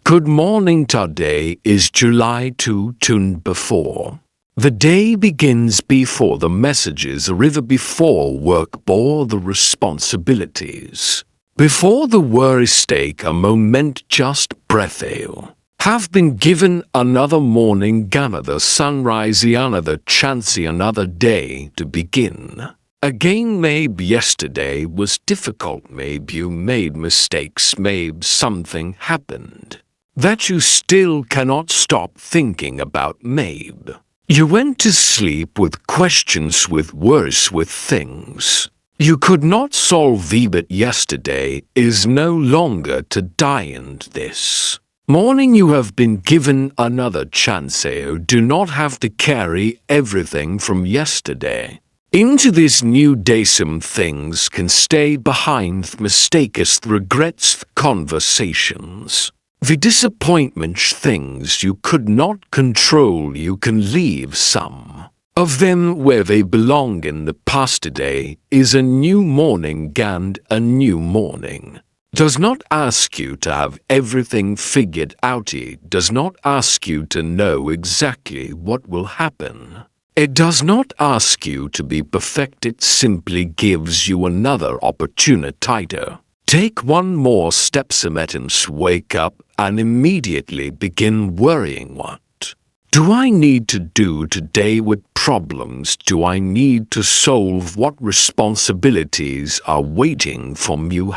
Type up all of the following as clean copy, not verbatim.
Good morning. Today is July 2 tune before. The day begins before the messages arrive, before work bore the responsibilities. Before the worries take a moment, just breath ale. Have been given another morning, another sunrise, another chance, another day to begin. Again, maybe yesterday was difficult, maybe you made mistakes, maybe something happened that you still cannot stop thinking about, maybe. You went to sleep with questions, with worries, with things you could not solve, but yesterday is no longer to die, and this morning you have been given another chance. You do not have to carry everything from yesterday into this new day. Some things can stay behind, mistakes, regrets, conversations, the disappointments, things you could not control. You can leave some of them where they belong in the past. Today is a new morning, and a new morning does not ask you to have everything figured out. It does not ask you to know exactly what will happen. It does not ask you to be perfect. It simply gives you another opportunity to take one more step. Sometimes wake up and immediately begin worrying. What do I need to do today? With problems do I need to solve? What responsibilities are waiting for you?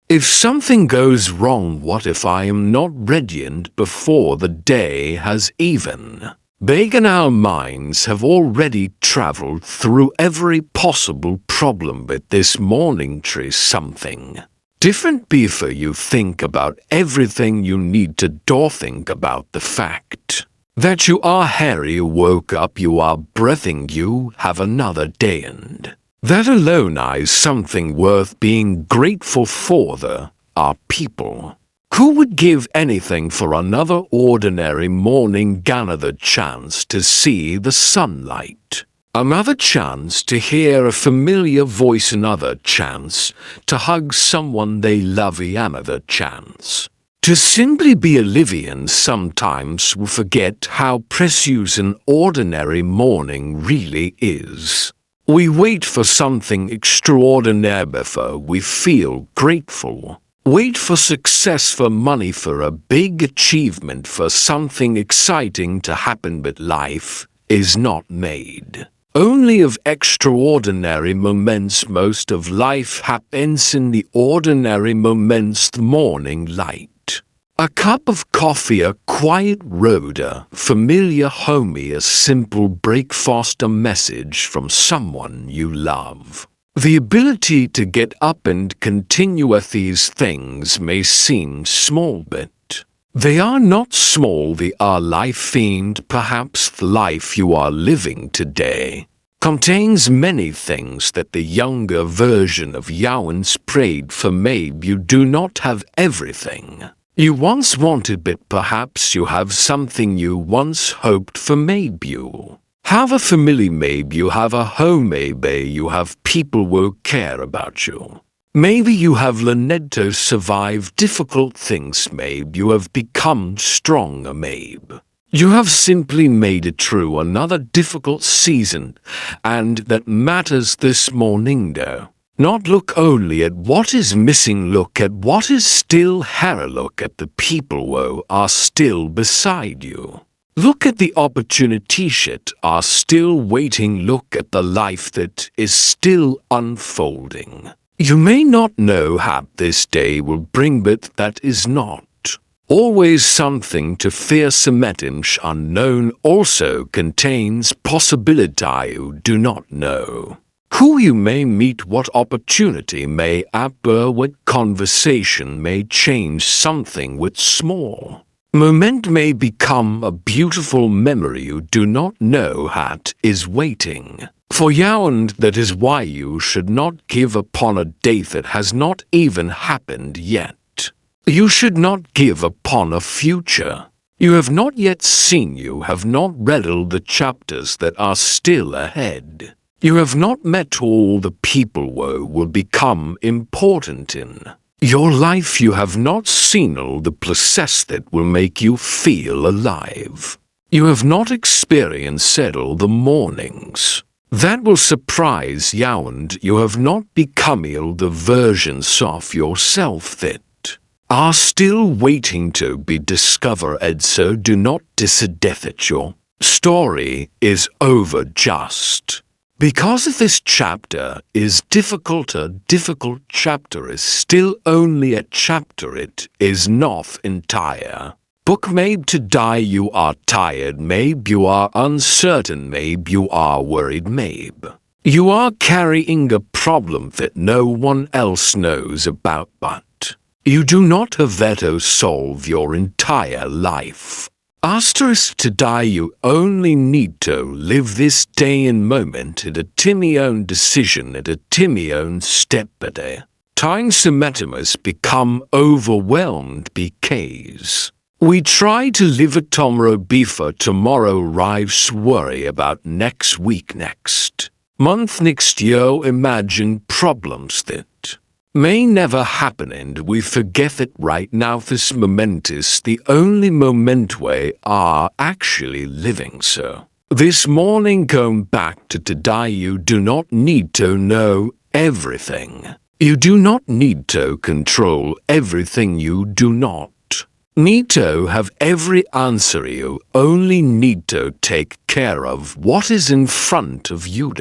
If something goes wrong, what if I am not ready? And before the day has even begun, our minds have already traveled through every possible problem. But this morning tries something different. Before you think about everything you need to do, think about the fact that you are here, you woke up, you are breathing, you have another day, and that alone is something worth being grateful for. There are people who would give anything for another ordinary morning, another chance to see the sunlight, another chance to hear a familiar voice, another chance to hug someone they love, another chance to simply be alive. And sometimes we forget how precious an ordinary morning really is. We wait for something extraordinary before we feel grateful. Wait for success, for money, for a big achievement, for something exciting to happen. But life is not made only of extraordinary moments. Most of life happens in the ordinary moments. The morning light, a cup of coffee, a quiet road, a familiar home, a simple breakfast, a message from someone you love. The ability to get up and continue with these things may seem small, but they are not small. They are life, and perhaps the life you are living today contains many things that the younger version of you once prayed for. Maybe you do not have everything you once wanted, but perhaps you have something you once hoped for. Maybe you have a family, maybe you have a home, maybe you have people who care about you. Maybe you have learned to survive difficult things. Maybe you have become stronger. Maybe you have simply made it through another difficult season, and that matters this morning. Though not look only at what is missing, look at what is still here. Look at the people who are still beside you. Look at the opportunities that are still waiting. Look at the life that is still unfolding. You may not know how this day will bring, but that is not always something to fear. Sometimes unknown also contains possibility. You do not know who you may meet, what opportunity may appear, what conversation may change something with small moment may become a beautiful memory. You do not know what is waiting for you, and that is why you should not give upon a day that has not even happened yet. You should not give upon a future you have not yet seen. You have not read all the chapters that are still ahead. You have not met all the people who will become important in Your life you have not seen all the process that will make you feel alive. You have not experienced all the mornings that will surprise you, and you have not become all the versions of yourself that are still waiting to be discovered. So do not discredit your story is over just because this chapter is difficult. A difficult chapter is still only a chapter. It is not entire book. Maybe today you are tired, maybe you are uncertain, maybe you are worried, maybe you are carrying a problem that no one else knows about, but you do not have to solve your entire life. Asterisk today you only need to live this day and moment at a timmy own decision, at a timmy own step at a time. Must become overwhelmed because we try to live at tomorrow before tomorrow arrives. Worry about next week, next month, next year. Imagine problems that may never happen, and we forget that right now this moment is the only moment we are actually living. So this morning, going back to today, you do not need to know everything. You do not need to control everything. You do not need to have every answer. You only need to take care of what is in front of you.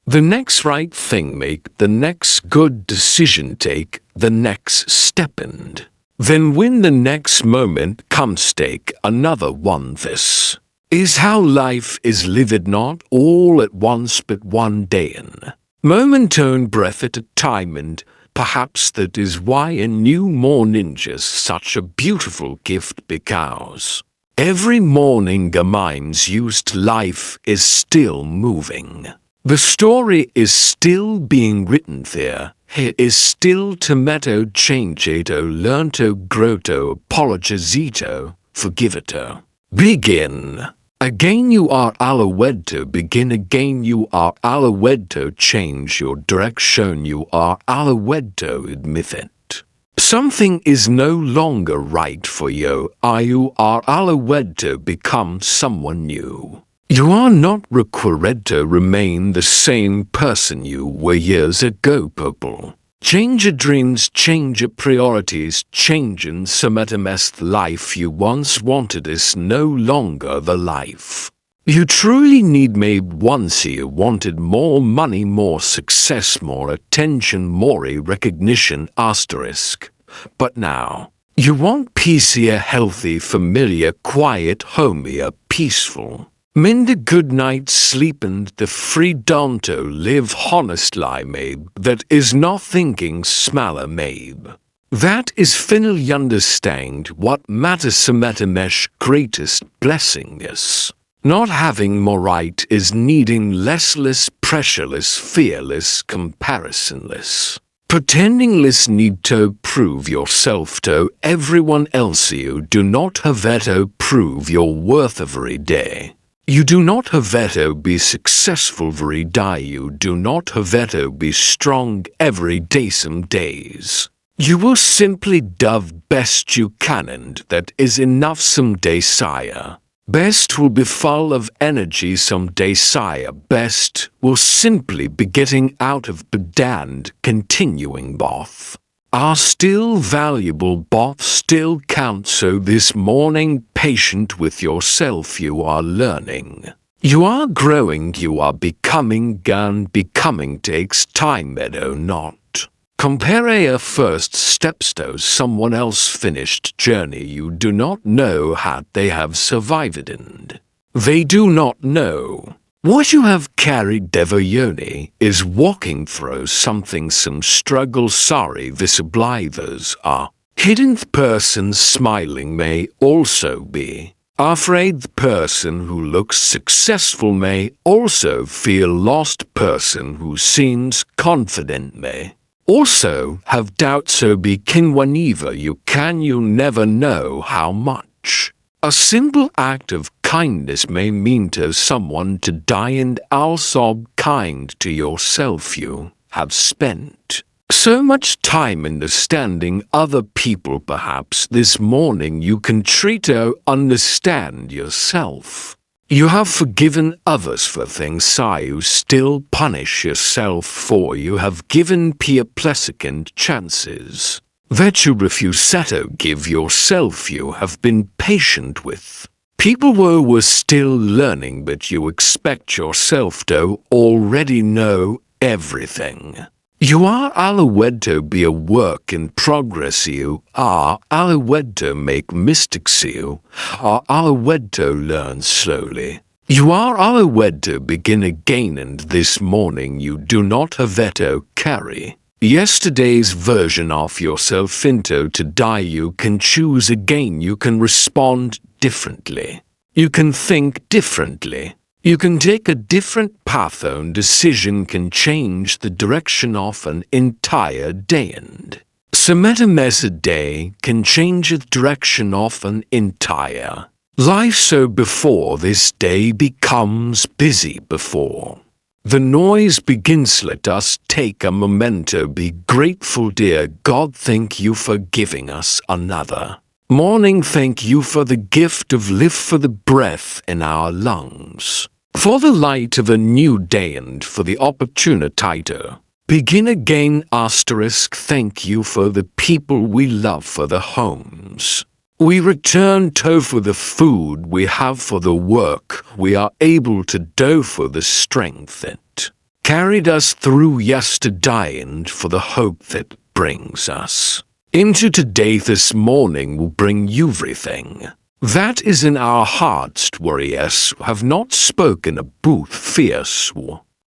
The next right thing, make the next good decision, take the next step, and then when the next moment comes, take another one. This is how life is lived, not all at once, but one day and moment, own breath at a time. And perhaps that is why a new morning is such a beautiful gift, because every morning reminds you life is still moving. The story is still being written there. It is still tomato change to learn to grow to apologize to forgive to begin. Again you are allowed to begin again. You are allowed to change your direction. You are allowed to admit it. Something is no longer right for you. You are allowed to become someone new. You are not required to remain the same person you were years ago. People change your dreams, change your priorities, change in some mess. Life you once wanted is no longer the life you truly need. Maybe once you wanted more money, more success, more attention, more recognition, asterisk. But now you want peace, a healthy, familiar, quiet home, a peaceful mind, a good night's sleep, and the freedom to live honestly. Maybe that is not thinking smaller. Maybe that is finally understand what matters. Mesh greatest blessing is not having more right, is needing less pressureless, fearless, comparisonless, pretendingless need to prove yourself to everyone else. You do not have to prove your worth every day. You do not have to be successful every day. You do not have to be strong every day. Some days you will simply do best you can, and that is enough. Some day, sire, best will be full of energy. Some day, sire, best will simply be getting out of bed and continuing. Both are still valuable, both still count. So this morning, patient with yourself, you are learning, you are growing, you are becoming, and becoming takes time. Do not compare your first steps to someone else's finished journey. You do not know how they have survived, and they do not know what you have carried. Devayoni is walking through something, some struggle. Sorry, visibilizers are hidden. The person smiling may also be afraid. The person who looks successful may also feel lost. Person who seems confident may also have doubts. So begin whenever you can. You never know how much a simple act of kindness may mean to someone today, and also kind to yourself. You have spent So much time understanding other people. Perhaps this morning you can try to understand yourself. You have forgiven others for things you still punish yourself for. You have given people second chances that you refuse to give yourself. You have been patient with people who were still learning, but you expect yourself to already know everything. You are allowed to be a work in progress. You are allowed to make mistakes. You are allowed to learn slowly. You are allowed to begin again, and this morning you do not have to carry yesterday's version of yourself into today. You can choose again. You can respond differently. You can think differently. You can take a different path. Own decision can change the direction of an entire day, and a day can change the direction of an entire life. So before this day becomes busy, before the noise begins, let us take a moment to be grateful. Dear God, thank you for giving us another morning. Thank you for the gift of life, for the breath in our lungs, for the light of a new day, and for the opportunity to begin again. Thank you for the people we love, for the homes we return to, for the food we have, for the work we are able to do, for the strength that carried us through yesterday, and for the hope that brings us into today. This morning will bring you everything that is in our hearts. Warriors have not spoken about fears,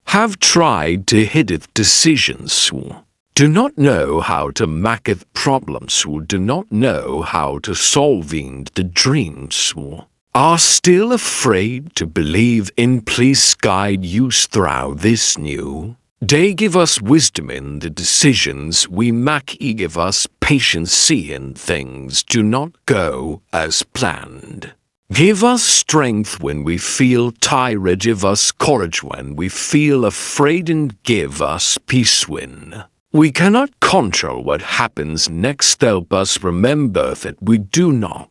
have tried to hide decisions, do not know how to make it problems, do not know how to solve the dreams, are still afraid to believe in. Please guide us through this new day. Give us wisdom in the decisions we make. Give us patience seeing things do not go as planned. Give us strength when we feel tired. Give us courage when we feel afraid, and give us peace when we cannot control what happens next. Help us remember that we do not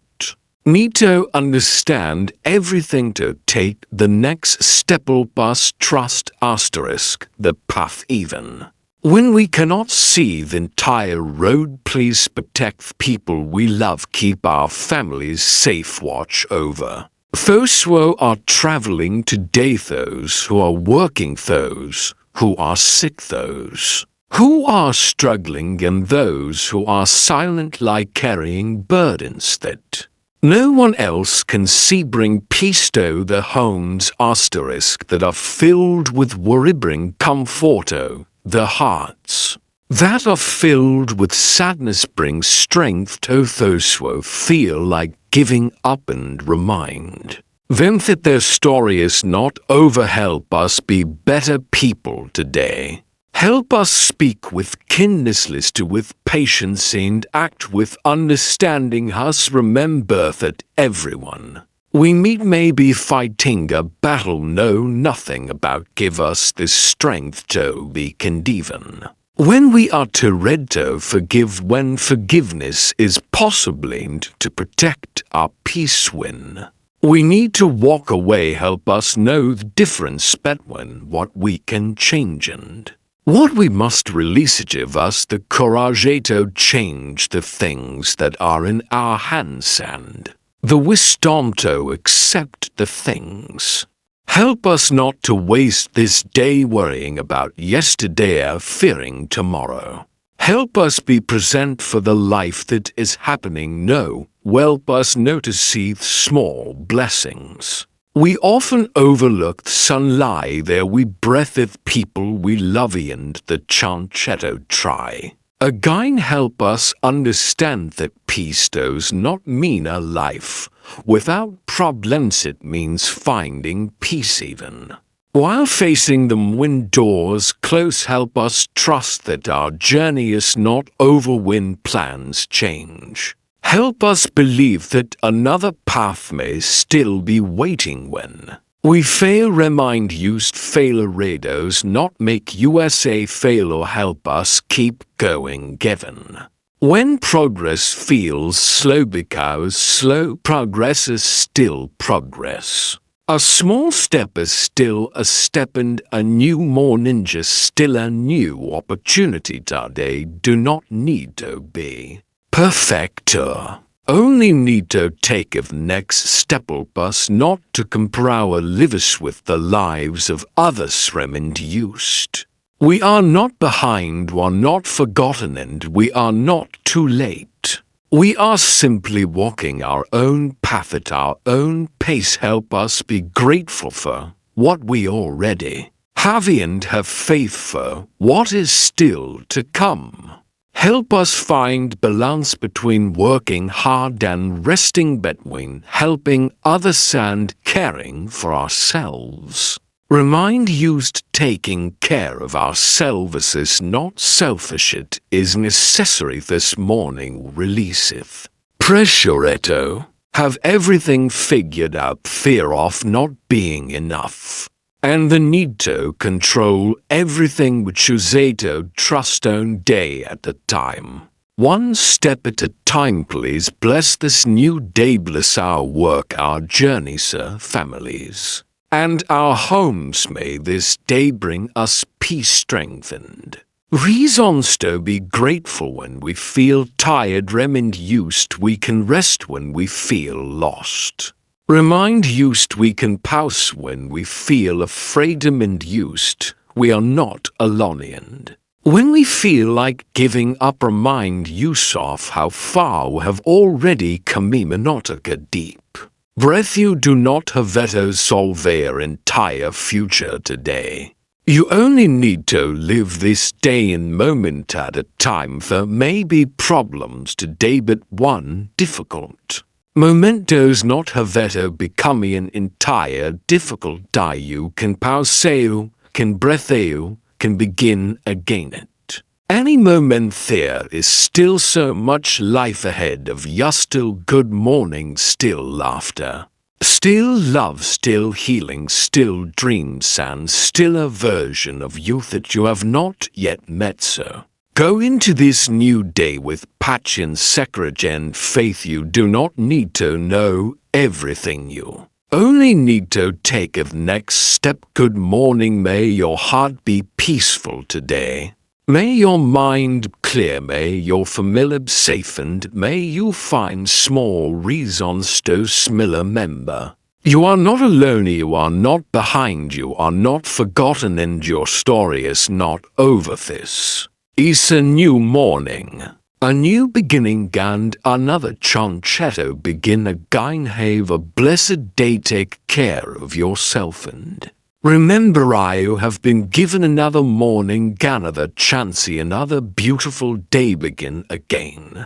need to understand everything to take the next step. Help us trust the path even when we cannot see the entire road. Please protect people we love. Keep our families safe. Watch over those who are traveling today, those who are working, those who are sick, those who are struggling, and those who are silently carrying burdens that no one else can see. Bring peace to the homes that are filled with worry. Bring comfort to the hearts that are filled with sadness. Bring strength to those who feel like giving up, and remind them that their story is not over. Help us be better people today. Help us speak with kindness, listen with patience, and act with understanding. Us remember that everyone we meet may be fighting a battle know nothing about. Give us the strength to be kind even when we are too red to forgive, when forgiveness is possible, and to protect our peace when we need to walk away. Help us know the difference between what we can change and what we must release. Give us the courage to change the things that are in our hands, and the wisdom to accept the things. Help us not to waste this day worrying about yesterday or fearing tomorrow. Help us be present for the life that is happening now. Help us notice the small blessings we often overlook. The sunlight there we breathe people we love, and the chanchetto try again. Help us understand that peace does not mean a life without problems. It means finding peace even while facing them when doors close. Help us trust that our journey is not over when plans change. Help us believe that another path may still be waiting when We fail remind used failure rados not make USA fail or help us keep going given. When progress feels slow because slow progress is still progress. A small step is still a step and a new morning is still a new opportunity today. Do not need to be perfecter. Only need to take of next step help us not to compare our lives with the lives of others remained used. We are not behind, we are not forgotten, and we are not too late. We are simply walking our own path at our own pace. Help us be grateful for what we already have and have faith for what is still to come. Help us find balance between working hard and resting, between helping others and caring for ourselves. Remind used taking care of ourselves is not selfish, it is necessary. This morning releaseth pressure to have everything figured out, fear of not being enough, and the need to control everything. We choose to trust own day at a time. One step at a time. Please bless this new day, bless our work, our journeys, our families, and our homes. May this day bring us peace, strengthened reasons to be grateful when we feel tired. Remind used we can rest when we feel lost. Remind used we can pause when we feel afraid. Remind used we are not alone. And when we feel like giving up, remind use of how far we have already come. Not a deep breath. You do not have to solve their entire future today. You only need to live this day and moment at a time. There may be problems today, but one difficult moment does not have to become an entire difficult day. You can pause, you can breath, you can begin again at any moment. There is still so much life ahead of you. Still good morning, still laughter, still love, still healing, still dreams, and still a version of you that you have not yet met. So go into this new day with patience, courage, and faith. You do not need to know everything. You only need to take a next step. Good morning. May your heart be peaceful today. May your mind clear, may your family be safe, and may you find small reasons to smile. Remember, you are not alone, you are not behind, you are not forgotten, and your story is not over. This is a new morning, a new beginning, and another chance to begin again. Have a blessed day. Take care of yourself, and remember, you have been given another morning, another chance, another beautiful day. Begin again.